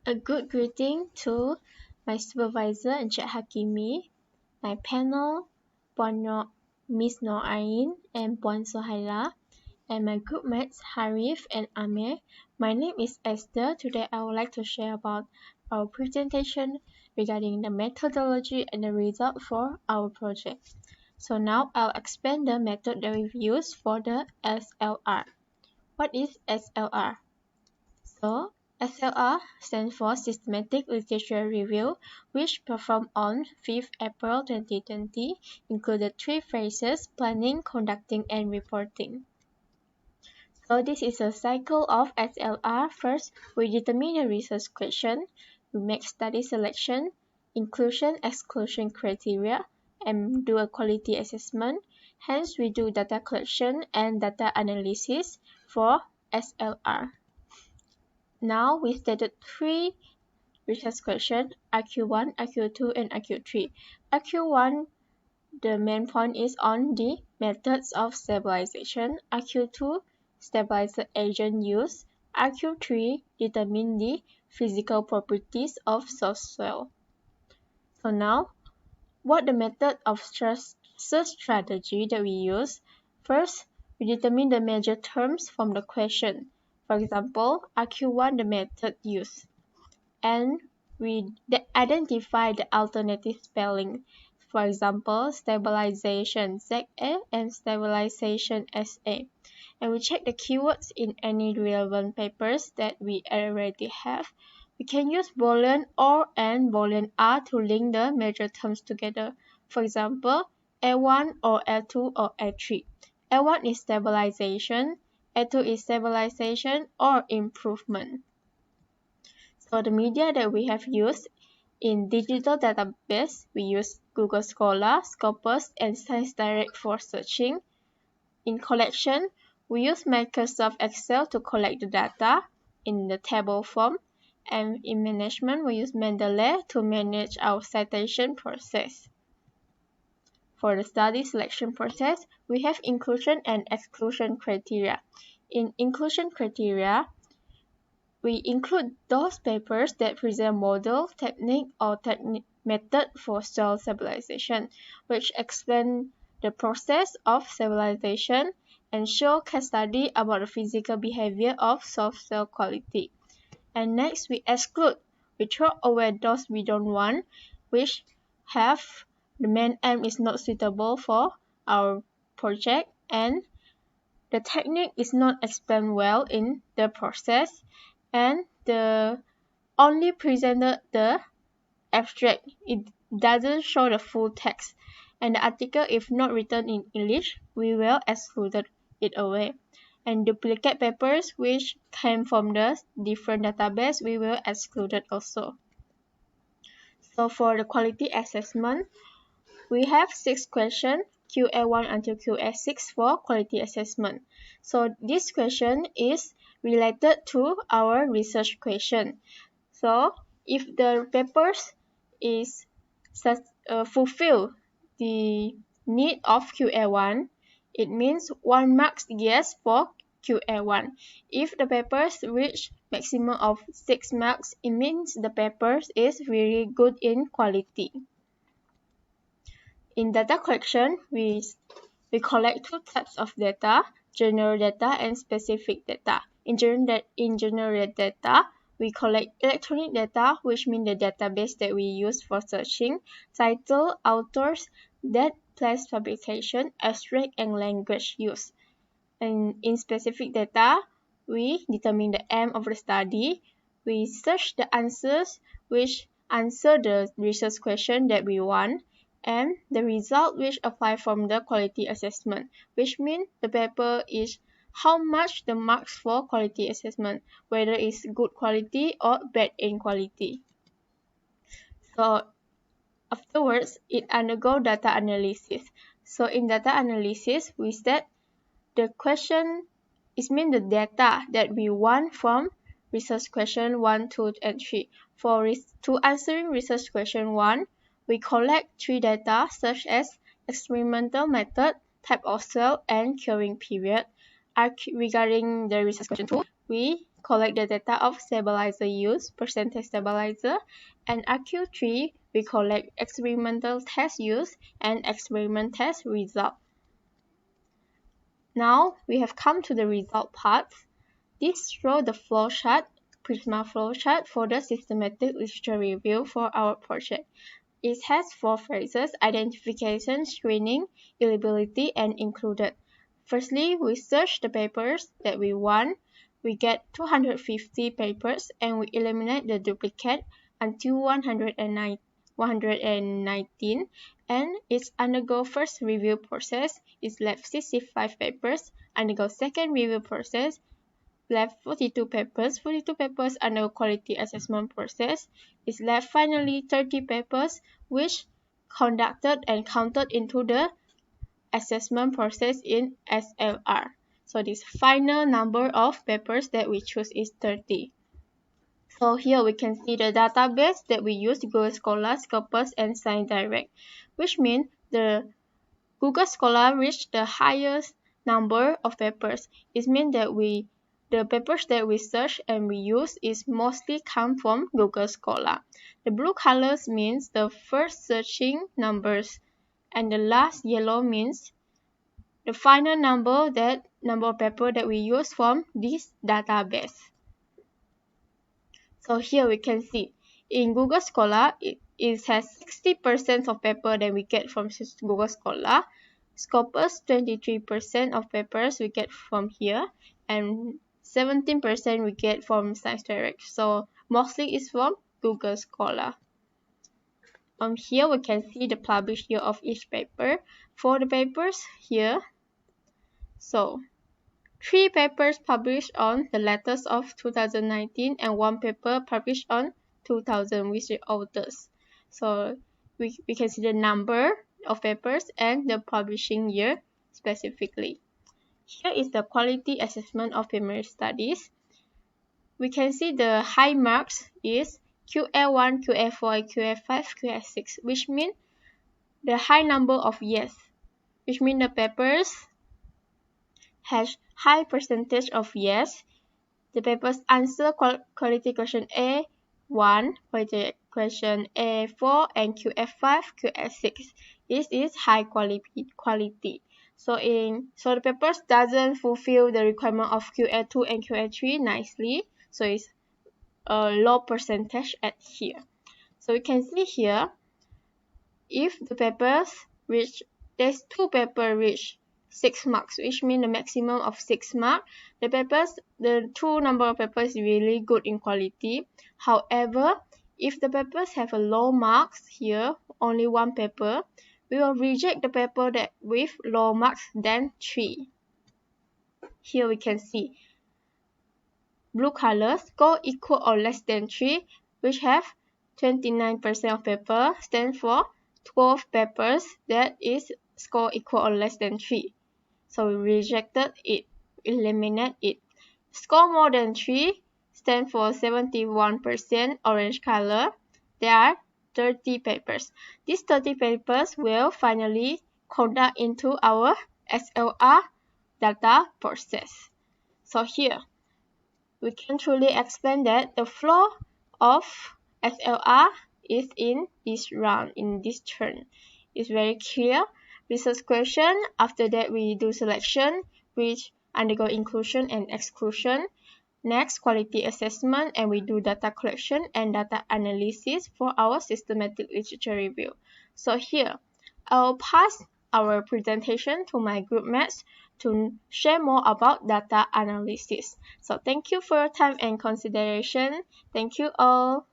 A good greeting to my supervisor, Encik Hakimi, my panel, Miss Noain and Puan Sohaila, and my group mates Harif and Amir. My name is Esther. Today I would like to share about our presentation regarding the methodology and the result for our project. So now I'll explain the method that we've used for the SLR. What is SLR? So, SLR stands for Systematic Literature Review, which performed on 5th April 2020, included 3 phases: planning, conducting, and reporting. So this is a cycle of SLR. First, we determine a research question, we make study selection, inclusion-exclusion criteria, and do a quality assessment. Hence, we do data collection and data analysis for SLR. Now we stated 3 research questions: RQ1, RQ2, and RQ3. RQ1, the main point is on the methods of stabilization. RQ2, stabilizer agent use. RQ3, determine the physical properties of soft soil. So now, what the method of search strategy that we use? First, we determine the major terms from the question. For example, RQ1, the method used. And we identify the alternative spelling. For example, stabilization ZA and stabilization SA. And we check the keywords in any relevant papers that we already have. We can use boolean OR and boolean R to link the major terms together. For example, A1 or A2 or A3. A1 is stabilization, A2 is stabilization or improvement. So the media that we have used in digital database, we use Google Scholar, Scopus, and ScienceDirect for searching. In collection, we use Microsoft Excel to collect the data in the table form. And in management, we use Mendeley to manage our citation process. For the study selection process, we have inclusion and exclusion criteria. In inclusion criteria, we include those papers that present model, technique, or method for soil stabilization, which explain the process of stabilization and show case study about the physical behavior of soft soil quality. And next, we exclude. We throw away those we don't want, which have the main aim is not suitable for our project and the technique is not explained well in the process, and the only presented the abstract. It doesn't show the full text. And the article, if not written in English, we will exclude it away. And duplicate papers which came from the different database, we will exclude it also. So for the quality assessment, we have 6 questions, QA1 until QA6 for quality assessment. So this question is related to our research question. So if the papers is fulfill the need of QA1, it means 1 marks yes for QA1. If the papers reach maximum of 6 marks, it means the papers is really good in quality. In data collection, we collect 2 types of data, general data and specific data. In general data, we collect electronic data, which means the database that we use for searching, title, authors, date, place, publication, abstract, and language use. And in specific data, we determine the aim of the study. We search the answers which answer the research question that we want, and the result which apply from the quality assessment, which means the paper is how much the marks for quality assessment, whether it's good quality or bad in quality. So afterwards, it undergo data analysis. So in data analysis, we said the question is mean the data that we want from research question 1, 2, and 3. To answering research question 1, we collect 3 data such as experimental method, type of soil, and curing period. Regarding the research question 2, we collect the data of stabilizer use, percentage stabilizer, and RQ3, we collect experimental test use and experiment test result. Now we have come to the result part. This shows the flowchart, Prisma flowchart for the systematic literature review for our project. It has 4 phases: identification, screening, eligibility, and included. Firstly, we search the papers that we want. We get 250 papers and we eliminate the duplicate until 119, and it's undergo first review process. It's left 65 papers, undergo second review process, left 42 papers. 42 papers under quality assessment process. Is left finally 30 papers which conducted and counted into the assessment process in SLR. So this final number of papers that we choose is 30. So here we can see the database that we use: Google Scholar, Scopus, and ScienceDirect, which means the Google Scholar reached the highest number of papers. It means that the papers that we search and we use is mostly come from Google Scholar. The blue colors means the first searching numbers, and the last yellow means the final number of paper that we use from this database. So here we can see in Google Scholar it has 60% of paper that we get from Google Scholar. Scopus 23% of papers we get from here, and 17% we get from ScienceDirect. So mostly it's from Google Scholar. Here we can see the published year of each paper. For the papers here, so 3 papers published on the letters of 2019 and 1 paper published on 2000 with the authors. So we can see the number of papers and the publishing year specifically. Here is the quality assessment of primary studies. We can see the high marks is QA1, QA4, QA5, QA6, which means the high number of yes, which means the papers has high percentage of yes. The papers answer quality question A1, quality question A4, and QA5, QA6. This is high quality. So the papers doesn't fulfill the requirement of QA2 and QA3 nicely. So it's a low percentage at here. So we can see here, if the papers reach, there's 2 papers reach 6 marks, which means the maximum of 6 marks. The true number of papers is really good in quality. However, if the papers have a low marks here, only 1 paper, we will reject the paper that with low marks than 3. Here we can see blue color, score equal or less than 3, which have 29% of paper, stand for 12 papers that is score equal or less than 3. So we rejected it, eliminate it. Score more than 3 stand for 71%, orange color. There are 30 papers. These 30 papers will finally conduct into our SLR data process. So here, we can truly explain that the flow of SLR is in this round, in this turn. It's very clear. Research question, after that we do selection, which undergo inclusion and exclusion. Next, quality assessment, and we do data collection and data analysis for our systematic literature review. So here, I'll pass our presentation to my group mates to share more about data analysis. So thank you for your time and consideration. Thank you all.